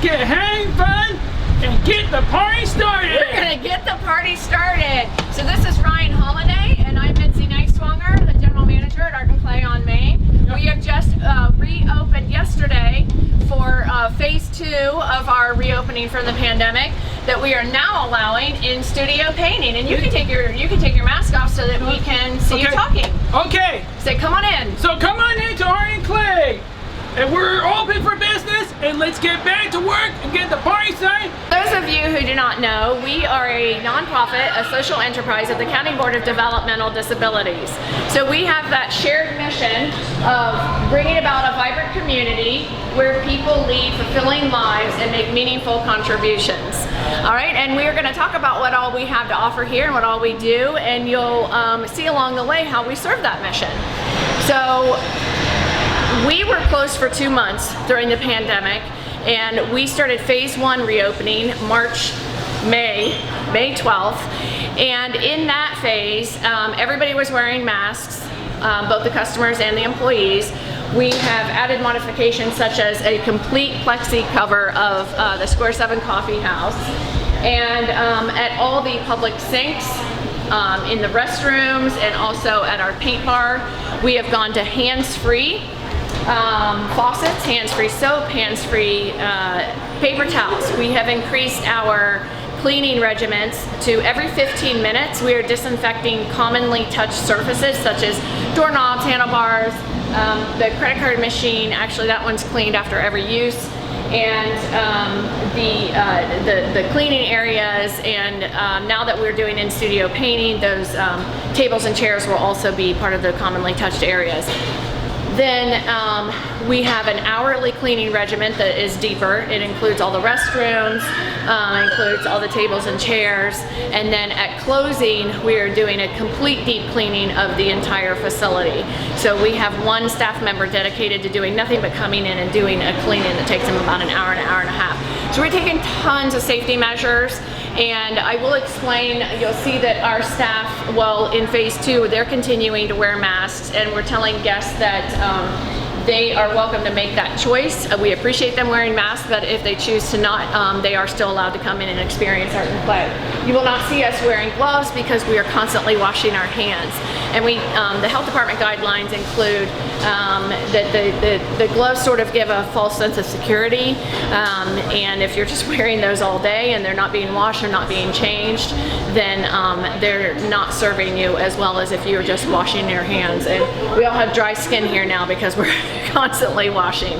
get having fun and get the party started. We're gonna get the party started. So this is Ryan Holiday, and I'm Mitzi Neiswanger, the general manager at Art and Play on Main. Yep. We have just reopened yesterday for phase 2 of our reopening from the pandemic that we are now allowing in studio painting. And you can take your mask off so that we can see you talking. Okay. Say, come on in. So come on into Art and Clay. And we're open for business, and let's get back to work and get the party started. Those of you who do not know, we are a nonprofit, a social enterprise of the County Board of Developmental Disabilities. So we have that shared mission of bringing about a vibrant community where people lead fulfilling lives and make meaningful contributions. All right, and we are going to talk about what all we have to offer here and what all we do, and you'll see along the way how we serve that mission. So we were closed for 2 months during the pandemic, and we started phase 1 reopening May 12th. And in that phase, everybody was wearing masks, both the customers and the employees. We have added modifications such as a complete plexi cover of the Square 7 Coffee House. And at all the public sinks, in the restrooms, and also at our paint bar, we have gone to hands-free faucets, hands-free soap, hands-free paper towels. We have increased our cleaning regimens to every 15 minutes. We are disinfecting commonly touched surfaces such as doorknobs, handlebars, the credit card machine. Actually, that one's cleaned after every use. And the cleaning areas, and now that we're doing in-studio painting, those tables and chairs will also be part of the commonly touched areas. Then we have an hourly cleaning regimen that is deeper. It includes all the restrooms, includes all the tables and chairs, and then at closing we are doing a complete deep cleaning of the entire facility. So we have one staff member dedicated to doing nothing but coming in and doing a cleaning that takes them about an hour and a half. So we're taking tons of safety measures. And I will explain, you'll see that our staff, well, in phase 2, they're continuing to wear masks, and we're telling guests that they are welcome to make that choice. We appreciate them wearing masks, but if they choose to not, they are still allowed to come in and experience Art and Play. You will not see us wearing gloves because we are constantly washing our hands. And the health department guidelines include that the gloves sort of give a false sense of security, and if you're just wearing those all day and they're not being washed or not being changed, then they're not serving you as well as if you're just washing your hands. And we all have dry skin here now because we're constantly washing.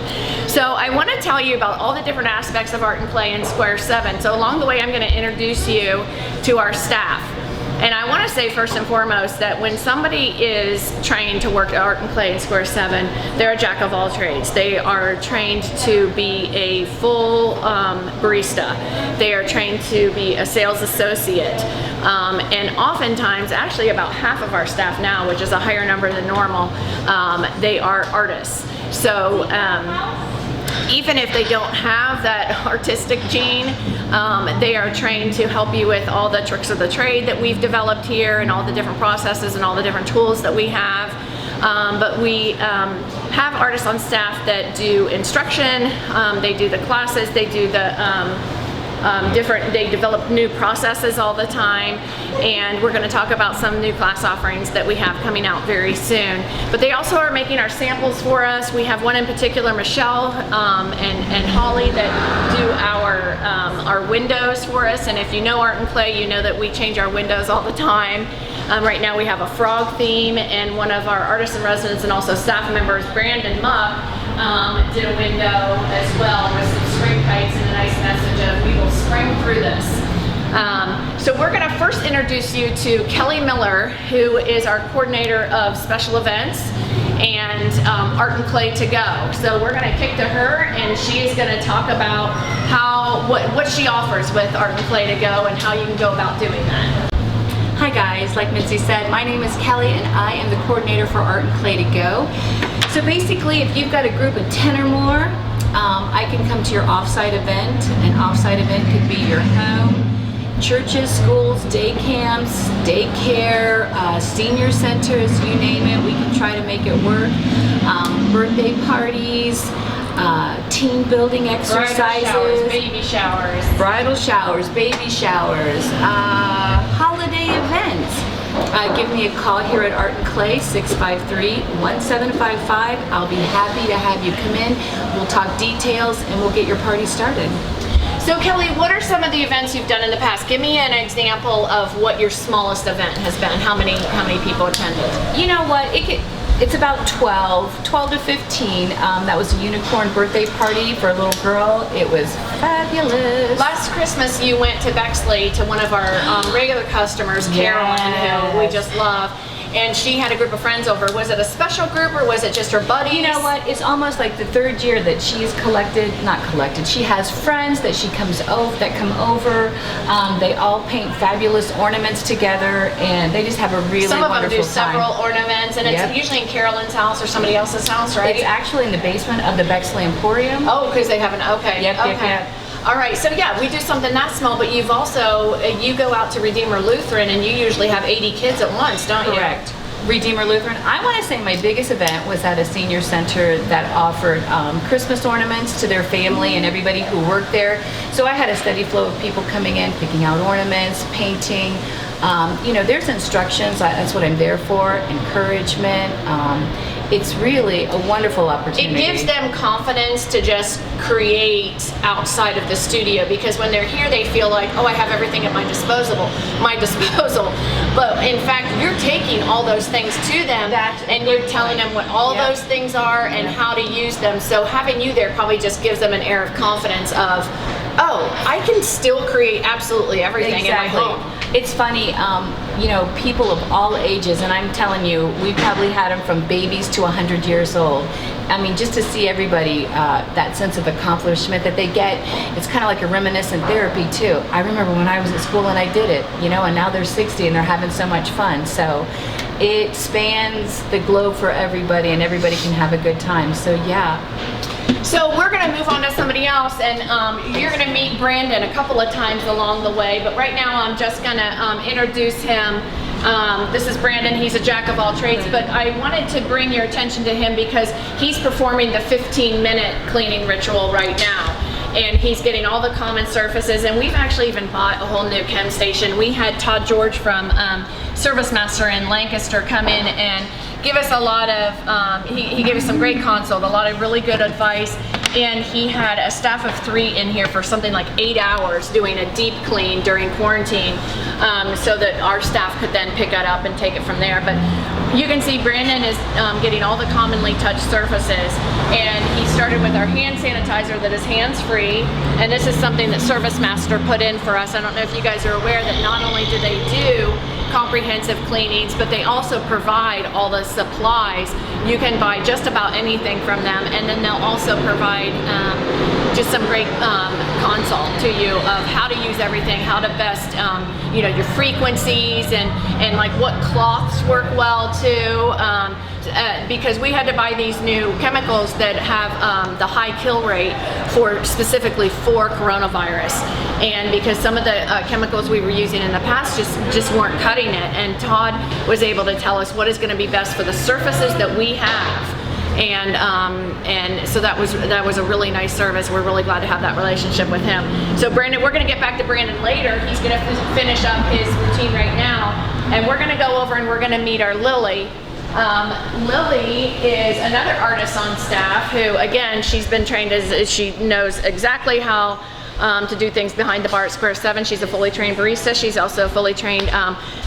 So I want to tell you about all the different aspects of Art and Play in Square 7. So along the way I'm going to introduce you to our staff. And I want to say first and foremost that when somebody is trained to work at Art and Play in Square 7, they're a jack of all trades. They are trained to be a full barista. They are trained to be a sales associate. And oftentimes, actually about half of our staff now, which is a higher number than normal, they are artists. So even if they don't have that artistic gene, they are trained to help you with all the tricks of the trade that we've developed here and all the different processes and all the different tools that we have. But we have artists on staff that do instruction, they do the classes, they do the they develop new processes all the time, and we're going to talk about some new class offerings that we have coming out very soon. But they also are making our samples for us. We have one in particular, Michelle and Holly, that do our windows for us. And if you know Art and Play, you know that we change our windows all the time. Right now we have a frog theme, and one of our artists in residence and also staff members, Brandon Muck, did a window as well with some spring kites and a nice message of "We will spring through this." So we're going to first introduce you to Kelly Miller, who is our coordinator of special events and Art and Play to Go. So we're going to kick to her, and she is going to talk about what she offers with Art and Play to Go and how you can go about doing that. Hi guys, like Mitzi said, my name is Kelly and I am the coordinator for Art and Play to Go. So basically, if you've got a group of 10 or more, I can come to your offsite event. An offsite event could be your home, churches, schools, day camps, daycare, senior centers, you name it, we can try to make it work. Birthday parties, team building exercises. Bridal showers, baby showers, holiday events. Give me a call here at Art and Clay, 653-1755. I'll be happy to have you come in. We'll talk details and we'll get your party started. So Kelly, what are some of the events you've done in the past? Give me an example of what your smallest event has been. How many people attended? You know what? It's about 12 to 15. That was a unicorn birthday party for a little girl. It was fabulous. Last Christmas, you went to Bexley to one of our regular customers, Carolyn, who we just love. And she had a group of friends over. Was it a special group or was it just her buddies? You know what? It's almost like the third year that she's she has friends that come over. They all paint fabulous ornaments together and they just have a really wonderful time. Some of them do several ornaments and it's usually in Carolyn's house or somebody else's house, right? It's actually in the basement of the Bexley Emporium. Oh, because they have Yep. All right, so yeah, we do something that small, but you've also, you go out to Redeemer Lutheran and you usually have 80 kids at once, don't you? Correct. Redeemer Lutheran. I want to say my biggest event was at a senior center that offered Christmas ornaments to their family and everybody who worked there. So I had a steady flow of people coming in, picking out ornaments, painting. There's instructions. That's what I'm there for, encouragement. It's really a wonderful opportunity. It gives them confidence to just create outside of the studio because when they're here they feel like, oh, I have everything at my disposal. But in fact, you're taking all those things to them and you're telling them what all those things are and how to use them. So having you there probably just gives them an air of confidence of, oh, I can still create absolutely everything in my home. It's funny, people of all ages, and I'm telling you, we probably had them from babies to 100 years old. I mean, just to see everybody, that sense of accomplishment that they get, it's kind of like a reminiscent therapy too. I remember when I was at school and I did it, and now they're 60 and they're having so much fun. So it spans the globe for everybody and everybody can have a good time. So yeah. So we're going to move on to somebody else and you're going to meet Brandon a couple of times along the way, but right now I'm just going to introduce him. This is Brandon. He's a jack of all trades, but I wanted to bring your attention to him because he's performing the 15-minute cleaning ritual right now. And he's getting all the common surfaces, and we've actually even bought a whole new chem station. We had Todd George from Service Master in Lancaster come in and give us a lot of, he gave us some great consult, a lot of really good advice, and he had a staff of 3 in here for something like 8 hours doing a deep clean during quarantine so that our staff could then pick it up and take it from there. But you can see Brandon is getting all the commonly touched surfaces, and he started with our hand sanitizer that is hands-free, and this is something that Service Master put in for us. I don't know if you guys are aware that not only do they do comprehensive cleanings, but they also provide all the supplies. You can buy just about anything from them, and then they'll also provide just some great consult to you of how to use everything, how to best, your frequencies and like what cloths work well too. Because we had to buy these new chemicals that have the high kill rate specifically for coronavirus, and because some of the chemicals we were using in the past just weren't cutting it, and Todd was able to tell us what is going to be best for the surfaces that we have. And so that was a really nice service. We're really glad to have that relationship with him. So Brandon, we're going to get back to Brandon later. He's going to finish up his routine right now, and we're going to go over and we're going to meet our Lily. Lily is another artist on staff who, again, she's been trained she knows exactly how to do things behind the bar at Square 7. She's a fully trained barista. She's also a fully trained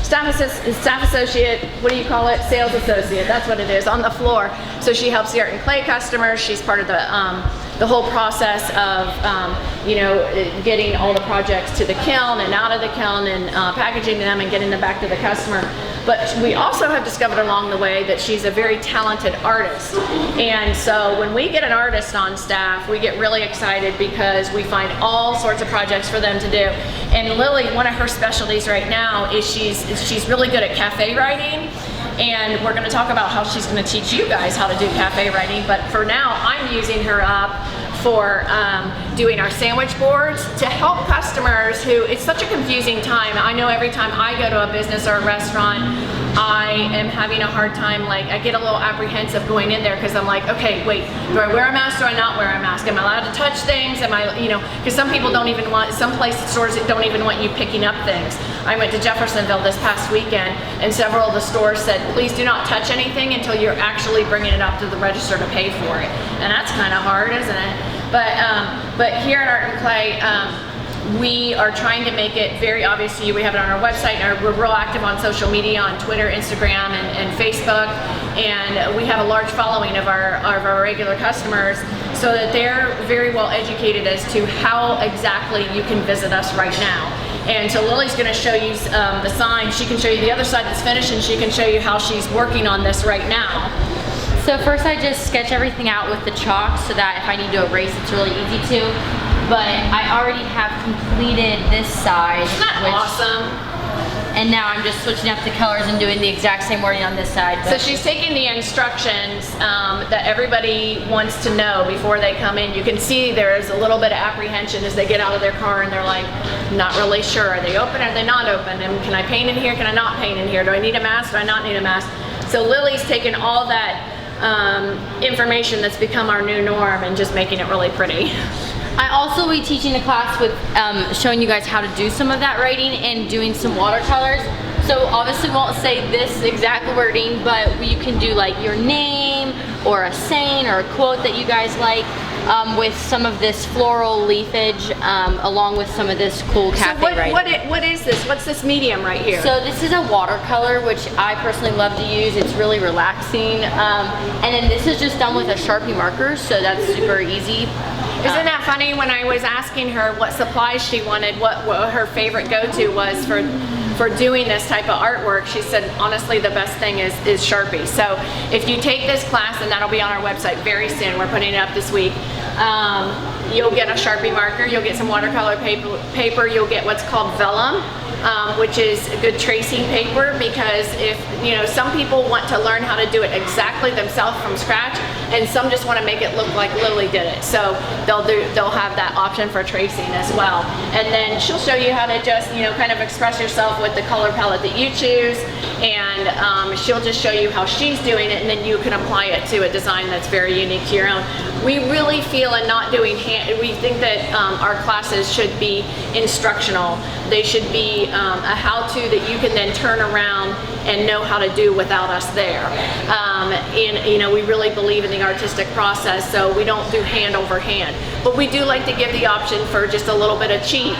staff associate, what do you call it? Sales associate, that's what it is, on the floor. So she helps the Art and Clay customers. She's part of the whole process of getting all the projects to the kiln and out of the kiln and packaging them and getting them back to the customer. But we also have discovered along the way that she's a very talented artist. And so when we get an artist on staff, we get really excited because we find all sorts of projects for them to do. And Lily, one of her specialties right now is she's really good at cafe writing. And we're going to talk about how she's going to teach you guys how to do cafe writing. But for now, I'm using her up for doing our sandwich boards to help customers who, it's such a confusing time. I know every time I go to a business or a restaurant, I am having a hard time, like I get a little apprehensive going in there because I'm like, okay, wait, do I wear a mask, do I not wear a mask? Am I allowed to touch things? Am I, you know, because some people don't even want, some stores that don't even want you picking up things. I went to Jeffersonville this past weekend and several of the stores said, please do not touch anything until you're actually bringing it up to the register to pay for it. And that's kind of hard, isn't it? But here at Art and Clay, we are trying to make it very obvious to you. We have it on our website, and we're real active on social media, on Twitter, Instagram, and Facebook. And we have a large following of our regular customers, so that they're very well educated as to how exactly you can visit us right now. And so Lily's going to show you the sign. She can show you the other side that's finished, and she can show you how she's working on this right now. So first I just sketch everything out with the chalk so that if I need to erase, it's really easy to. But I already have completed this side. Isn't that awesome? And now I'm just switching up the colors and doing the exact same wording on this side. So she's taking the instructions that everybody wants to know before they come in. You can see there is a little bit of apprehension as they get out of their car and they're like, not really sure. Are they open? Are they not open? And can I paint in here? Can I not paint in here? Do I need a mask? Do I not need a mask? So Lily's taken all that information that's become our new norm and just making it really pretty. I also will be teaching a class with showing you guys how to do some of that writing and doing some watercolors. So obviously won't say this exact wording, but you can do like your name or a saying or a quote that you guys like with some of this floral leafage along with some of this cool cafe writing. What is this? What's this medium right here? So this is a watercolor, which I personally love to use. It's really relaxing. And then this is just done with a Sharpie marker, so that's super easy. Isn't that funny? When I was asking her what supplies she wanted, what her favorite go-to was for doing this type of artwork, she said, honestly, the best thing is Sharpie. So if you take this class, and that'll be on our website very soon, we're putting it up this week, you'll get a Sharpie marker, you'll get some watercolor paper, you'll get what's called vellum, which is a good tracing paper, because some people want to learn how to do it exactly themselves from scratch, and some just want to make it look like Lily did it. So they'll have that option for tracing as well. And then she'll show you how to just kind of express yourself with the color palette that you choose, and she'll just show you how she's doing it, and then you can apply it to a design that's very unique to your own. We really feel in not doing we think that our classes should be instructional. They should be a how-to that you can then turn around and know how to do without us there. And we really believe in the artistic process, so we don't do hand over hand. But we do like to give the option for just a little bit of cheat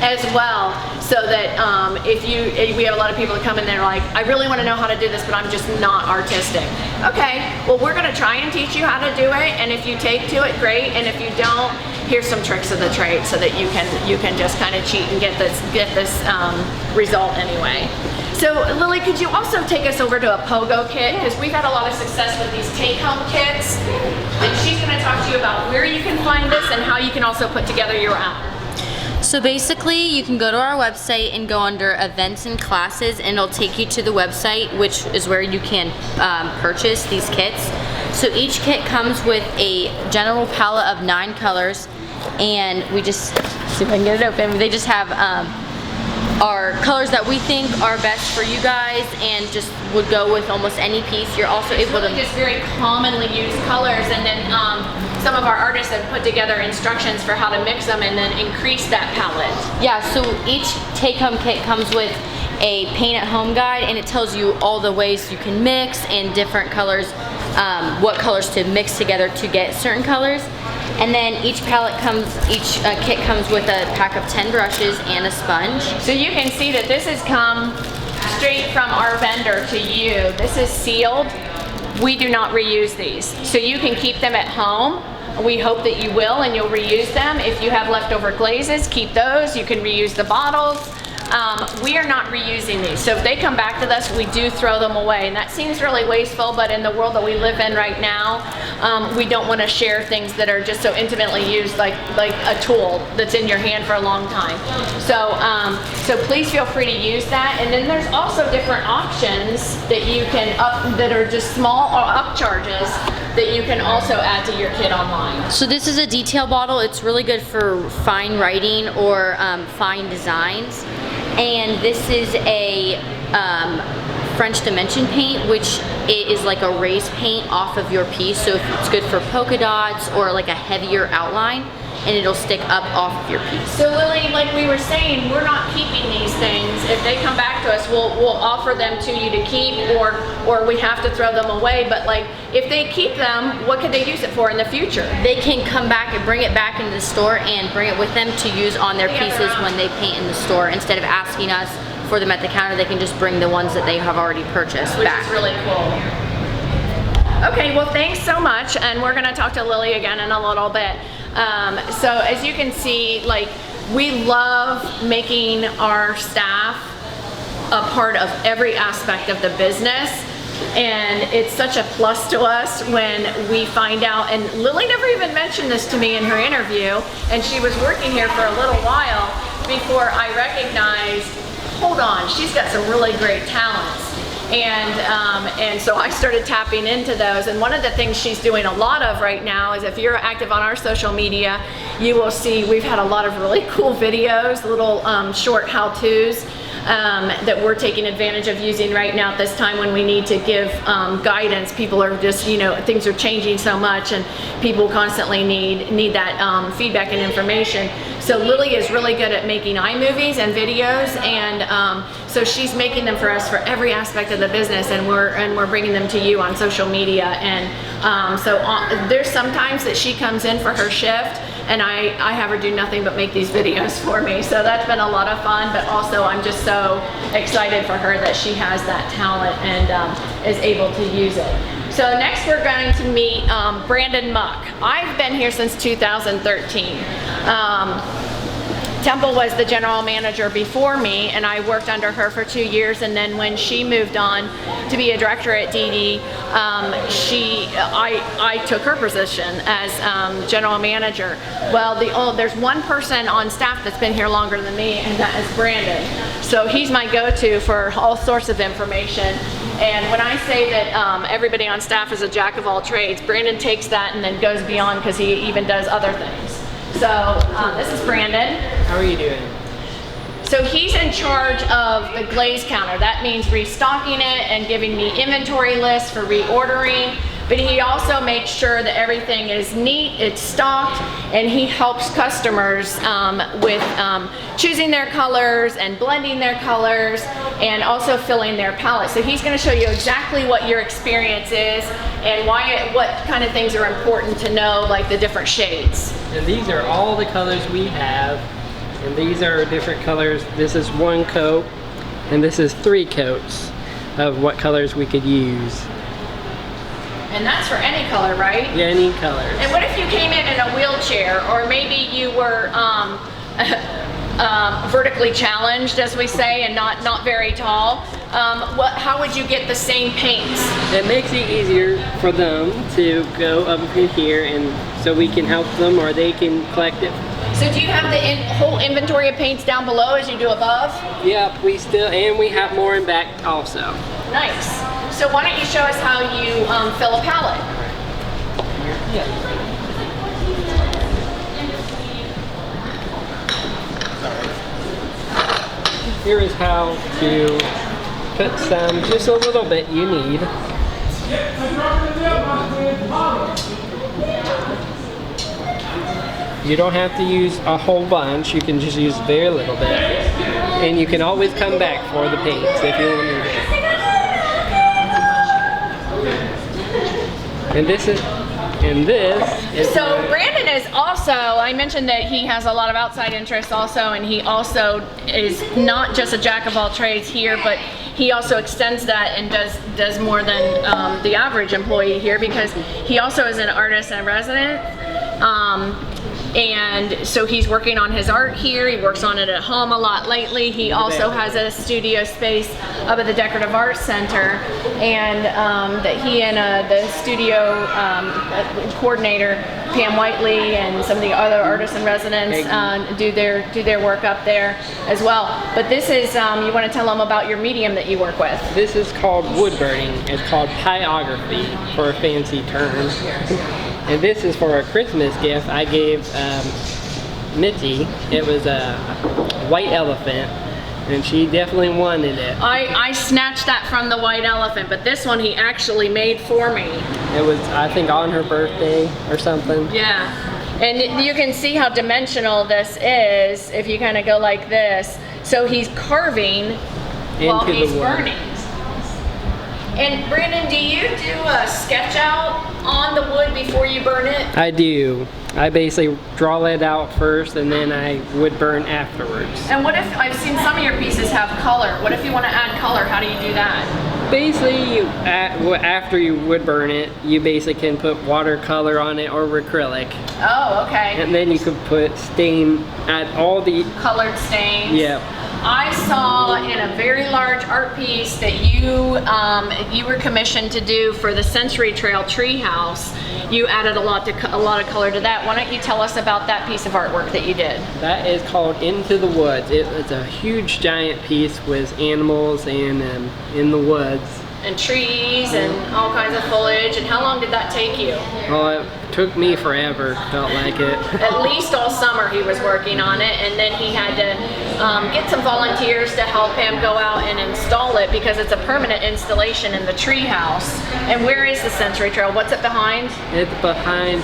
as well, so that we have a lot of people that come in there like, I really want to know how to do this, but I'm just not artistic. Okay, well, we're going to try and teach you how to do it, and if you take to it, great, and if you don't, here's some tricks of the trade so that you can just kind of cheat and get this result anyway. So Lily, could you also take us over to a Pogo kit? Because we've had a lot of success with these take-home kits. And she's going to talk to you about where you can find this and how you can also put together your own. So basically, you can go to our website and go under events and classes, and it'll take you to the website, which is where you can purchase these kits. So each kit comes with a general palette of 9 colors, and we just, see if I can get it open, they just have our colors that we think are best for you guys, and just would go with almost any piece. You're also able to just very commonly used colors, and then some of our artists have put together instructions for how to mix them and then increase that palette. Yeah, so each take-home kit comes with a paint-at-home guide, and it tells you all the ways you can mix and different colors, what colors to mix together to get certain colors. And then each kit comes with a pack of 10 brushes and a sponge. So you can see that this has come straight from our vendor to you. This is sealed. We do not reuse these. So you can keep them at home. We hope that you will, and you'll reuse them. If you have leftover glazes, keep those. You can reuse the bottles. We are not reusing these. So if they come back to us, we do throw them away. And that seems really wasteful, but in the world that we live in right now, we don't want to share things that are just so intimately used, like a tool that's in your hand for a long time. So please feel free to use that. And then there's also different options that you can that are just small or upcharges that you can also add to your kit online. So this is a detail bottle. It's really good for fine writing or fine designs. And this is a French dimension paint, which is like a raised paint off of your piece. So it's good for polka dots or like a heavier outline, and it'll stick up off of your piece. So Lily, like we were saying, we're not keeping these things. If they come back to us, we'll offer them to you to keep, or we have to throw them away. But like, if they keep them, what could they use it for in the future? They can come back and bring it back into the store and bring it with them to use on their pieces when they paint in the store. Instead of asking us for them at the counter, they can just bring the ones that they have already purchased Which back. is really cool. Okay, well thanks so much, and we're gonna talk to Lily again in a little bit. So as you can see, like, we love making our staff a part of every aspect of the business, and it's such a plus to us when we find out, and Lily never even mentioned this to me in her interview, and she was working here for a little while before I recognized, hold on, she's got some really great talents. And so I started tapping into those, and one of the things she's doing a lot of right now is, if you're active on our social media, you will see we've had a lot of really cool videos, little short how-tos that we're taking advantage of using right now at this time when we need to give guidance. People are just, you know, things are changing so much, and people constantly need that feedback and information. So Lily is really good at making iMovies and videos, and so she's making them for us for every aspect of the business, and we're bringing them to you on social media. And there's sometimes that she comes in for her shift, and I have her do nothing but make these videos for me. So that's been a lot of fun, but also I'm just so excited for her that she has that talent and is able to use it. So next we're going to meet Brandon Muck. I've been here since 2013. Temple was the general manager before me, and I worked under her for 2 years, and then when she moved on to be a director at DD, I took her position as general manager. Well, there's one person on staff that's been here longer than me, and that is Brandon. So he's my go-to for all sorts of information. And when I say that everybody on staff is a jack of all trades, Brandon takes that and then goes beyond, because he even does other things. So this is Brandon. How are you doing? So he's in charge of the glaze counter. That means restocking it and giving me inventory lists for reordering. But he also makes sure that everything is neat, it's stocked, and he helps customers with choosing their colors and blending their colors, and also filling their palettes. So he's going to show you exactly what your experience is and what kind of things are important to know, like the different shades. And these are all the colors we have, and these are different colors. This is one coat, and this is 3 coats of what colors we could use. And that's for any color, right? Yeah, any colors. And what if you came in a wheelchair, or maybe you were vertically challenged, as we say, and not very tall? How would you get the same paints? It makes it easier for them to go up in here, and so we can help them, or they can collect it. So do you have the whole inventory of paints down below as you do above? Yep, and we have more in back also. Nice. So why don't you show us how you fill a palette? Yeah. Here is how to put some, just a little bit you need. You don't have to use a whole bunch, you can just use very little bit. And you can always come back for the paints if you want to. And this is so Brandon is also, I mentioned that he has a lot of outside interests also, and he also is not just a jack of all trades here, but he also extends that and does more than the average employee here, because he also is an artist and resident. And so he's working on his art here. He works on it at home a lot lately. He also has a studio space up at the Decorative Arts Center, and that he and the studio coordinator Pam Whiteley and some of the other artists in residence do their work up there as well. But this is you want to tell them about your medium that you work with? This is called wood burning. It's called pyography for a fancy term. And this is for a Christmas gift I gave Mitzi. It was a white elephant, and she definitely wanted it. I snatched that from the white elephant, but this one he actually made for me. It was, I think, on her birthday or something. Yeah, and you can see how dimensional this is if you kind of go like this. So he's carving while Into the he's wood. burning. And Brandon, do you do a sketch out on the wood before you burn it? I do. I basically draw it out first, and then I wood burn afterwards. And what if, I've seen some of your pieces have color. What if you want to add color? How do you do that? Basically, after you wood burn it, you basically can put watercolor on it or acrylic. Oh, okay. And then you could put stain at all the, Colored stains. yeah. I saw in a very large art piece that you were commissioned to do for the Century Trail Treehouse. You added a lot of color to that. Why don't you tell us about that piece of artwork that you did? That is called Into the Woods. It's a huge giant piece with animals and in the woods. And trees and all kinds of foliage. And how long did that take you? Well, it took me forever, felt like it. At least all summer he was working on it, and then he had to get some volunteers to help him go out and install it because it's a permanent installation in the tree house. And where is the Century Trail? What's it behind? It's behind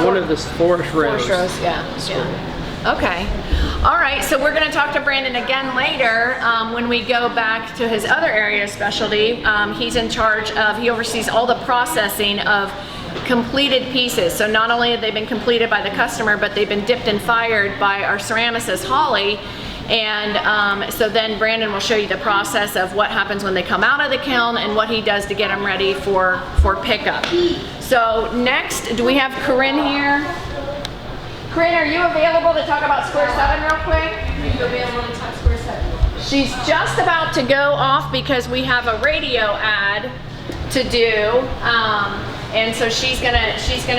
one of the forest rows. Yeah. Okay. All right, so we're going to talk to Brandon again later when we go back to his other area of specialty. He's in charge of, he oversees all the processing of completed pieces. So not only have they been completed by the customer, but they've been dipped and fired by our ceramicist, Holly. And so then Brandon will show you the process of what happens when they come out of the kiln and what he does to get them ready for pickup. So next, do we have Corinne here? Corinne, are you available to talk about Square 7 real quick? Are you available to talk Square 7? She's just about to go off because we have a radio ad to do. And so she's gonna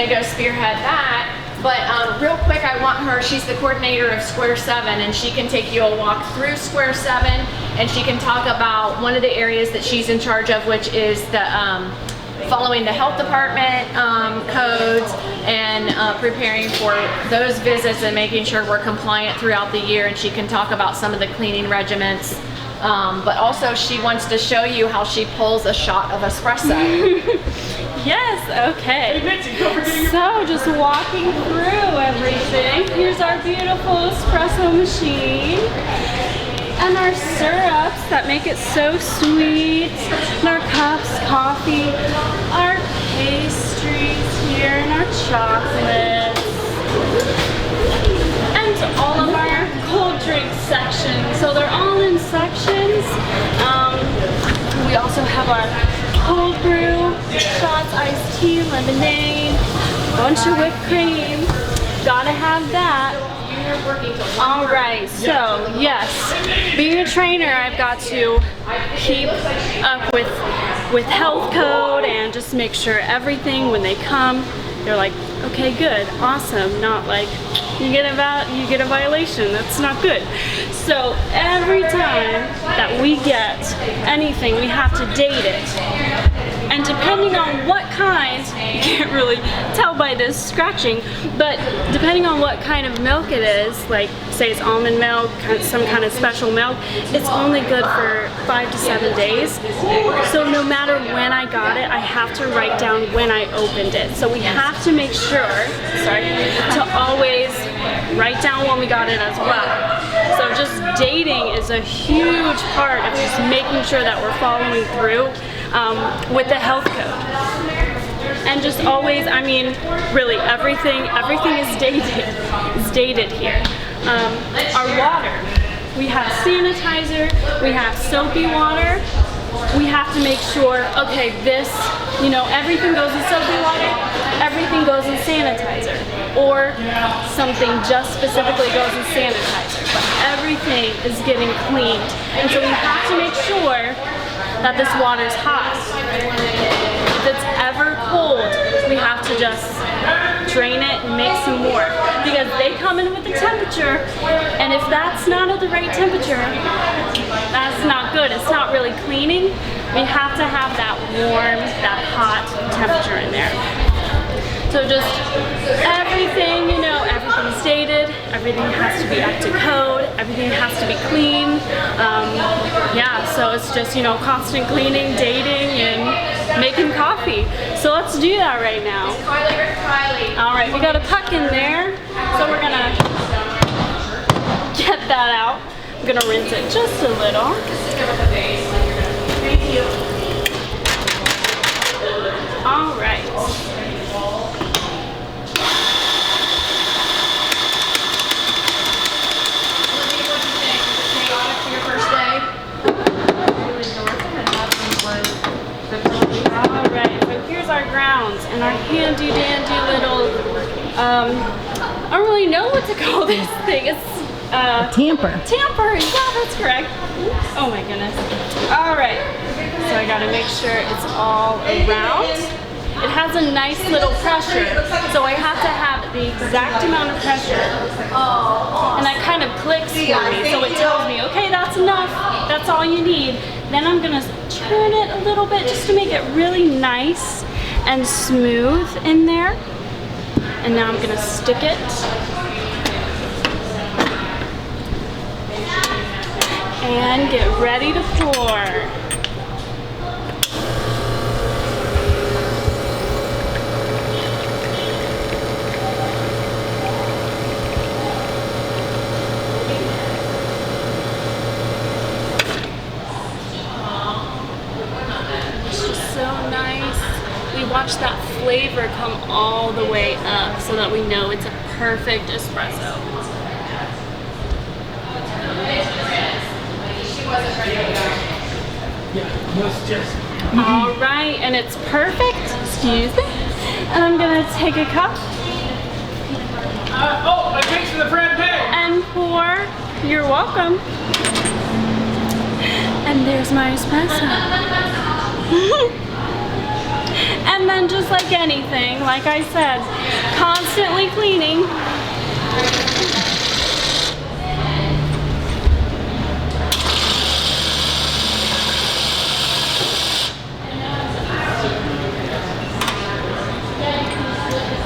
go spearhead that. But real quick, I want her, she's the coordinator of Square 7, and she can take you a walk through Square 7, and she can talk about one of the areas that she's in charge of, which is the following the health department codes and preparing for those visits and making sure we're compliant throughout the year. And she can talk about some of the cleaning regiments. But also she wants to show you how she pulls a shot of espresso. Yes, okay. So just walking through everything. Here's our beautiful espresso machine. And our syrups that make it so sweet. And our cups, coffee, our pastries here, and our chocolates. And all of our cold drink sections. So they're all in sections. We also have our cold brew, shots, iced tea, lemonade, bunch of whipped cream. Gotta have that. All right, so yes, being a trainer, I've got to keep up with health code and just make sure everything when they come, they're like, okay, good, awesome, not like you get a violation. That's not good. So every time that we get anything, we have to date it. And depending on what kind, you can't really tell by this scratching, but depending on what kind of milk it is, like say it's almond milk, some kind of special milk, it's only good for 5 to 7 days. So no matter when I got it, I have to write down when I opened it. So we have to make sure, to always write down when we got it as well. So just dating is a huge part of just making sure that we're following through with the health code. And just always, I mean, really everything is dated here. Our water, we have sanitizer, we have soapy water. We have to make sure, okay, this, everything goes in soapy water, everything goes in sanitizer, or something just specifically goes in sanitizer, but everything is getting cleaned. And so we have to make sure that this water's hot. If it's ever cold, we have to just drain it and make some more, because they come in with the temperature, and if that's not at the right temperature, that's not good. It's not really cleaning. We have to have that warm, that hot temperature in there. So just everything, everything nothing's dated, everything has to be up to code, everything has to be clean. Yeah, so it's just, you know, constant cleaning, dating, and making coffee. So let's do that right now. All right, we got a puck in there, so we're gonna get that out. I'm gonna rinse it just a little. All right. Alright, so here's our grounds and our handy dandy little, I don't really know what to call this thing. It's Tamper. tamper, yeah, that's correct. Oh my goodness. Alright, so I gotta make sure it's all around. It has a nice little pressure, so I have to have the exact amount of pressure. And that kind of clicks for me, so it tells me, okay, that's enough, that's all you need. Then I'm gonna turn it a little bit just to make it really nice and smooth in there. And now I'm gonna stick it. And get ready to pour. Watch that flavor come all the way up so that we know it's a perfect espresso. All right, and it's perfect. Excuse me. And I'm gonna take a cup. Oh, thanks for the frappe. And pour. You're welcome. And there's my espresso. And then just like anything, like I said, constantly cleaning.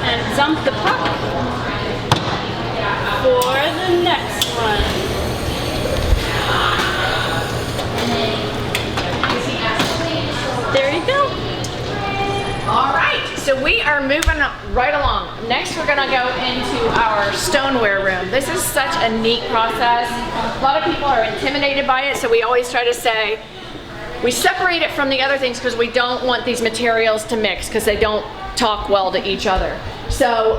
And dump the puck for the next one. There you go. All right, so we are moving right along. Next, we're gonna go into our stoneware room. This is such a neat process. A lot of people are intimidated by it, so we always try to say, we separate it from the other things because we don't want these materials to mix because they don't talk well to each other. So,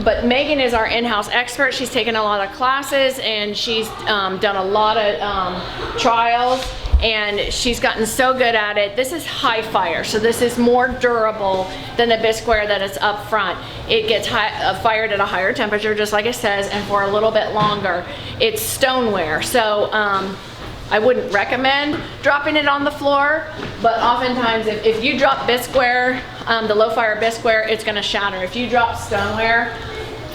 but Megan is our in-house expert. She's taken a lot of classes and she's done a lot of trials. And she's gotten so good at it. This is high fire, so this is more durable than the bisqueware that is up front. It gets fired at a higher temperature, just like it says, and for a little bit longer. It's stoneware, so I wouldn't recommend dropping it on the floor, but oftentimes if you drop bisqueware, the low fire bisqueware, it's gonna shatter. If you drop stoneware,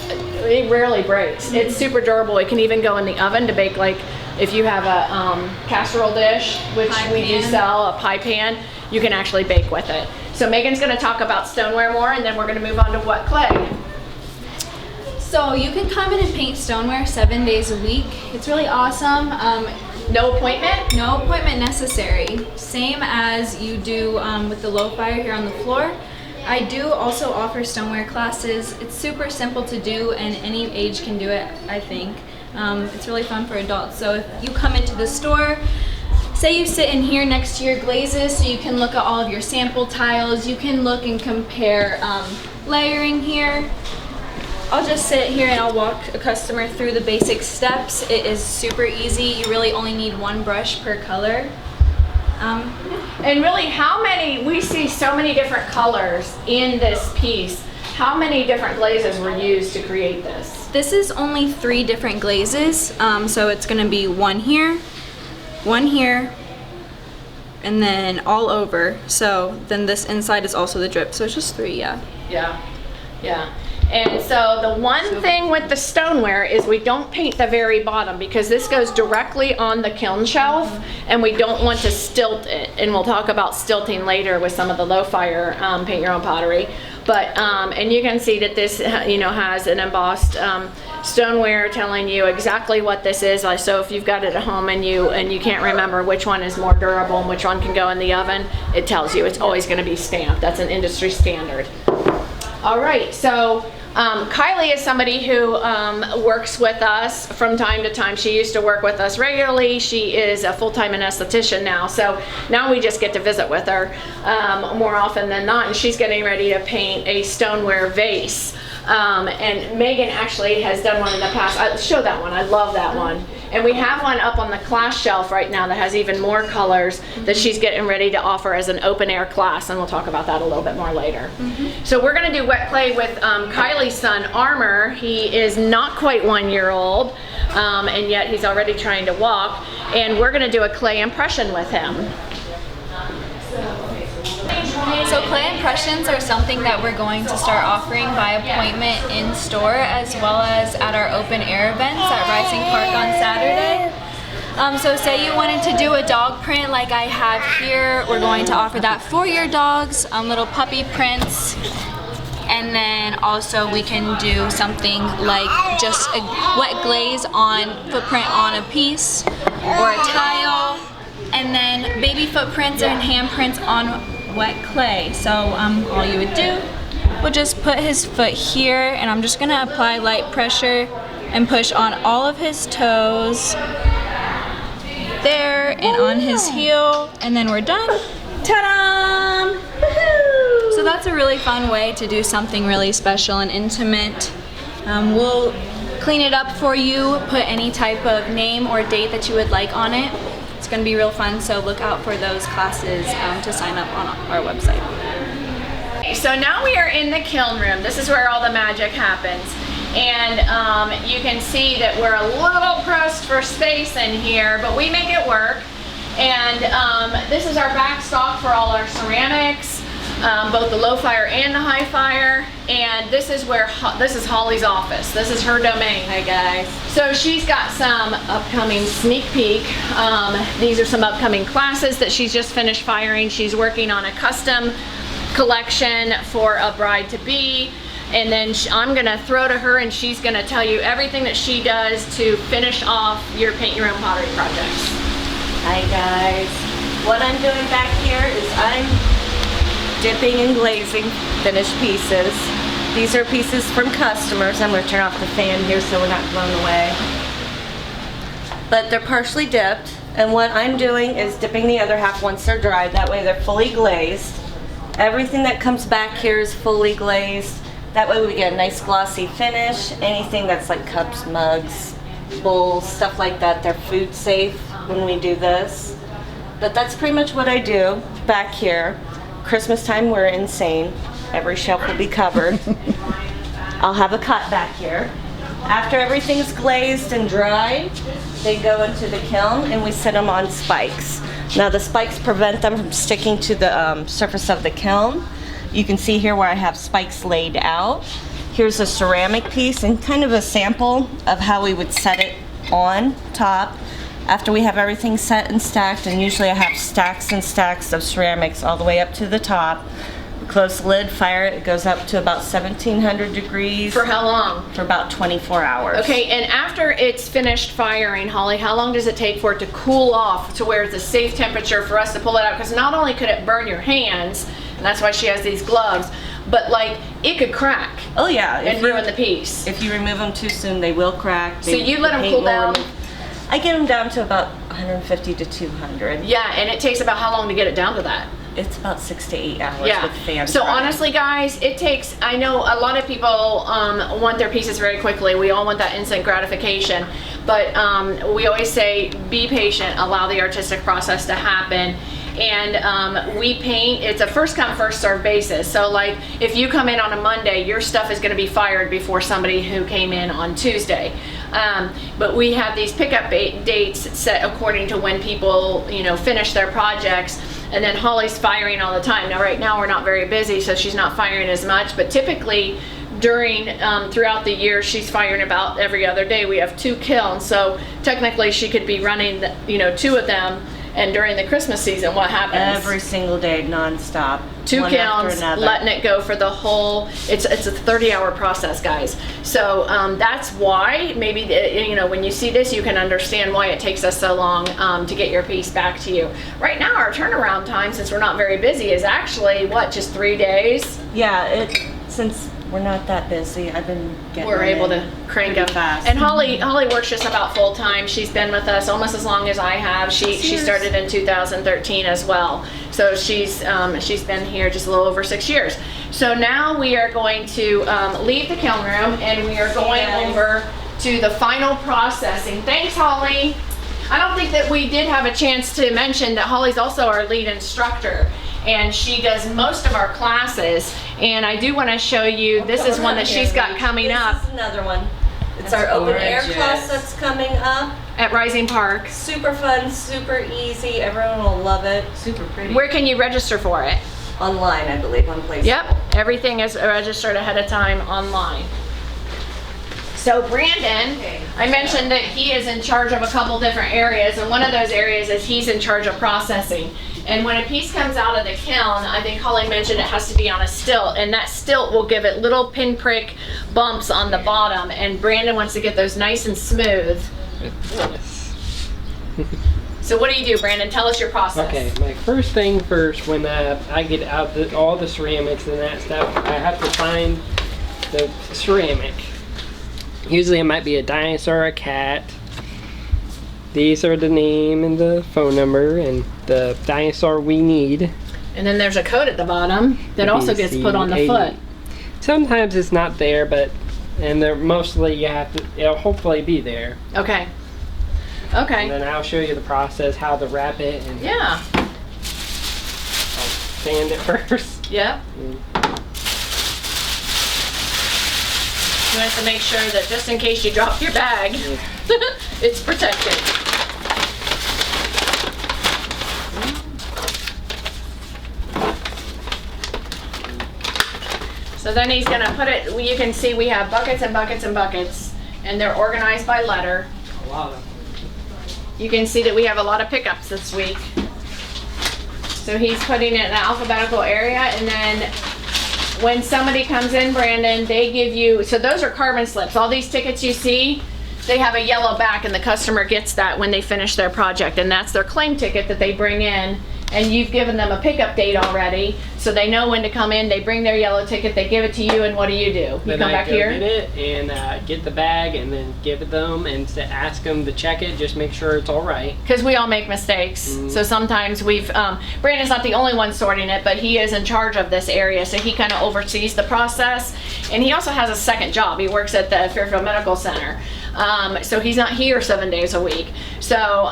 it rarely breaks. It's super durable. It can even go in the oven to bake, like if you have a casserole dish, which we do sell, a pie pan, you can actually bake with it. So Megan's gonna talk about stoneware more, and then we're gonna move on to what, clay? So you can come in and paint stoneware 7 days a week. It's really awesome. No appointment? No appointment necessary. Same as you do with the low fire here on the floor. I do also offer stoneware classes. It's super simple to do and any age can do it, I think. It's really fun for adults. So if you come into the store, say you sit in here next to your glazes so you can look at all of your sample tiles, you can look and compare layering here. I'll just sit here and I'll walk a customer through the basic steps. It is super easy. You really only need one brush per color. And really, how many, we see so many different colors in this piece. How many different glazes were used to create this? This is only 3 different glazes. So it's gonna be one here, and then all over. So then this inside is also the drip. So it's just 3, yeah. Yeah, yeah. And so the one thing with the stoneware is we don't paint the very bottom because this goes directly on the kiln shelf and we don't want to stilt it. And we'll talk about stilting later with some of the low fire paint your own pottery. But, and you can see that this, you know, has an embossed stoneware telling you exactly what this is. So if you've got it at home and you can't remember which one is more durable and which one can go in the oven, it tells you it's always going to be stamped. That's an industry standard. All right, so Kylie is somebody who works with us from time to time. She used to work with us regularly. She is a full-time anesthetician now, so now we just get to visit with her more often than not, and she's getting ready to paint a stoneware vase. And Megan actually has done one in the past. I'll show that one. I love that one. And we have one up on the class shelf right now that has even more colors that she's getting ready to offer as an open air class, and we'll talk about that a little bit more later. So we're going to do wet clay with Kylie's son, Armor. He is not quite 1 year old, and yet he's already trying to walk, and we're going to do a clay impression with him. So clay impressions are something that we're going to start offering by appointment in store as well as at our open air events at Rising Park on Saturday. So say you wanted to do a dog print like I have here, we're going to offer that for your dogs, little puppy prints. And then also we can do something like just a wet glaze on footprint on a piece or a tile, and then baby footprints and handprints on wet clay. So all you would do would just put his foot here, and I'm just gonna apply light pressure and push on all of his toes there and on his heel, and then we're done. Ta-da! So that's a really fun way to do something really special and intimate. We'll clean it up for you, put any type of name or date that you would like on it. It's going to be real fun, so look out for those classes to sign up on our website. So now we are in the kiln room. This is where all the magic happens. And you can see that we're a little pressed for space in here, but we make it work. And this is our back stock for all our ceramics, both the low fire and the high fire. And this is where, this is Holly's office. This is her domain. Hi guys. So she's got some upcoming sneak peek. These are some upcoming classes that she's just finished firing. She's working on a custom collection for a bride-to-be. And then I'm gonna throw to her and she's gonna tell you everything that she does to finish off your paint your own pottery projects. Hi guys. What I'm doing back here is I'm dipping and glazing finished pieces. These are pieces from customers. I'm going to turn off the fan here so we're not blown away. But they're partially dipped, and what I'm doing is dipping the other half once they're dry. That way they're fully glazed. Everything that comes back here is fully glazed. That way we get a nice glossy finish. Anything that's like cups, mugs, bowls, stuff like that, they're food safe when we do this. But that's pretty much what I do back here. Christmas time, we're insane. Every shelf will be covered. I'll have a cot back here. After everything's glazed and dry, they go into the kiln and we set them on spikes. Now the spikes prevent them from sticking to the surface of the kiln. You can see here where I have spikes laid out. Here's a ceramic piece and kind of a sample of how we would set it on top. After we have everything set and stacked, and usually I have stacks and stacks of ceramics all the way up to the top. We close the lid, fire it, it goes up to about 1700 degrees. For how long? For about 24 hours. Okay, and after it's finished firing, Holly, how long does it take for it to cool off to where it's a safe temperature for us to pull it out? Because not only could it burn your hands, and that's why she has these gloves, but like it could crack. Oh yeah. And ruin the piece. If you remove them too soon, they will crack. So you let them cool down? I get them down to about 150 to 200. Yeah, and it takes about how long to get it down to that? It's about 6 to 8 hours Yeah. with fans. So running. honestly, guys, it takes, I know a lot of people want their pieces very quickly. We all want that instant gratification. But we always say, be patient, allow the artistic process to happen. And we paint, it's a first come, first served basis. So like, if you come in on a Monday, your stuff is gonna be fired before somebody who came in on Tuesday. But we have these pickup dates set according to when people, you know, finish their projects. And then Holly's firing all the time. Now right now we're not very busy, so she's not firing as much, but typically during throughout the year she's firing about every other day. We have 2 kilns, so technically she could be running 2 of them. And during the Christmas season, what happens? Every single day, nonstop. 2 one kilns, after another. letting it go for the whole, it's a 30-hour process, guys. So that's why, maybe, when you see this, you can understand why it takes us so long to get your piece back to you. Right now, our turnaround time, since we're not very busy, is actually, just 3 days? Yeah, since we're not that busy, I've been getting We're able to crank up fast. And Holly works just about full time. She's been with us almost as long as I have. She started in 2013 as well. So she's been here just a little over 6 years. So now we are going to leave the kiln room and we are going over to the final processing. Thanks, Holly. I don't think that we did have a chance to mention that Holly's also our lead instructor, and she does most of our classes. And I do want to show you, this is one that she's got coming up. This is another one. It's our open air class that's coming up. At Rising Park. Super fun, super easy. Everyone will love it. Super pretty. Where can you register for it? Online, I believe, on Play. Yep, everything is registered ahead of time online. So Brandon, I mentioned that he is in charge of a couple different areas, and one of those areas is he's in charge of processing. And when a piece comes out of the kiln, I think Holly mentioned it has to be on a stilt, and that stilt will give it little pinprick bumps on the bottom, and Brandon wants to get those nice and smooth. So what do you do, Brandon? Tell us your process. Okay, my first thing first, when I get out all the ceramics and that stuff, I have to find the ceramic. Usually it might be a dinosaur or a cat. These are the name and the phone number and the dinosaur we need. And then there's a code at the bottom that also gets put on the foot. Sometimes it's not there, and they're mostly it'll hopefully be there. Okay. Okay. And then I'll show you the process, how to wrap it. And yeah. I'll sand it first. Yep. You have to make sure that just in case you drop your bag, it's protected. So then he's gonna put it, you can see we have buckets and buckets and buckets, and they're organized by letter. A lot of them. You can see that we have a lot of pickups this week. So he's putting it in an alphabetical area, and then when somebody comes in, Brandon, they give you, so those are carbon slips. All these tickets you see, they have a yellow back, and the customer gets that when they finish their project, and that's their claim ticket that they bring in, and you've given them a pickup date already, so they know when to come in. They bring their yellow ticket, they give it to you, and what do? You then come back here? Get it and get the bag and then give it them and ask them to check it, just make sure it's all right. Because we all make mistakes. So sometimes Brandon's not the only one sorting it, but he is in charge of this area, so he kind of oversees the process. And he also has a second job. He works at the Fairfield Medical Center. So he's not here 7 days a week. So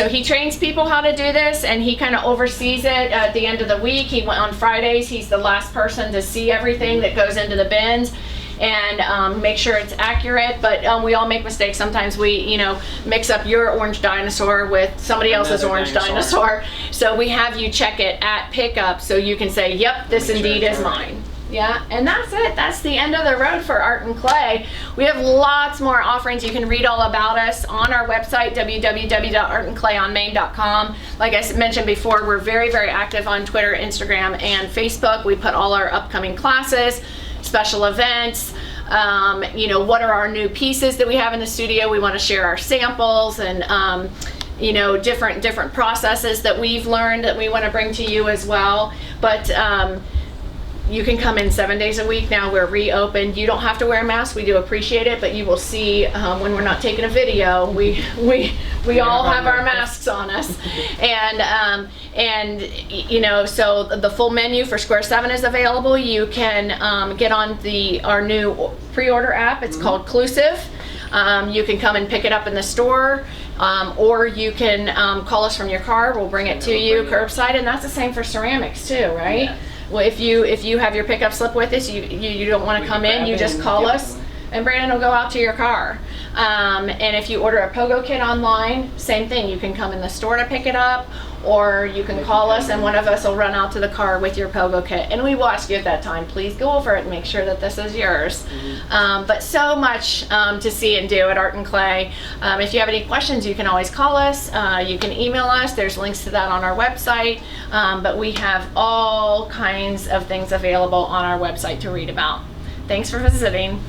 he trains people how to do this, and he kind of oversees it at the end of the week. He went on Fridays. He's the last person to see everything that goes into the bins and make sure it's accurate. But we all make mistakes. Sometimes we, mix up your orange dinosaur with somebody else's orange dinosaur. So we have you check it at pickup so you can say, yep, this indeed is mine. Yeah, and that's it. That's the end of the road for Art and Clay. We have lots more offerings. You can read all about us on our website, www.artandclayonmain.com. Like I mentioned before, we're very, very active on Twitter, Instagram, and Facebook. We put all our upcoming classes, special events, what are our new pieces that we have in the studio. We want to share our samples and different processes that we've learned that we want to bring to you as well. But you can come in 7 days a week now. We're reopened. You don't have to wear a mask. We do appreciate it, but you will see when we're not taking a video, we all have our masks on us. So the full menu for Square 7 is available. You can get on our new pre-order app. It's called Clusive. You can come and pick it up in the store, or you can call us from your car. We'll bring it to you curbside, and that's the same for ceramics too, right? Yeah. Well, if you have your pickup slip with us, you don't want to come in, you just call us, and Brandon will go out to your car. And if you order a Pogo Kit online, same thing. You can come in the store to pick it up, or you can call us and one of us will run out to the car with your Pogo kit. And we will ask you at that time, please go over it and make sure that this is yours. But so much to see and do at Art and Clay. If you have any questions, you can always call us. You can email us. There's links to that on our website. But we have all kinds of things available on our website to read about. Thanks for visiting.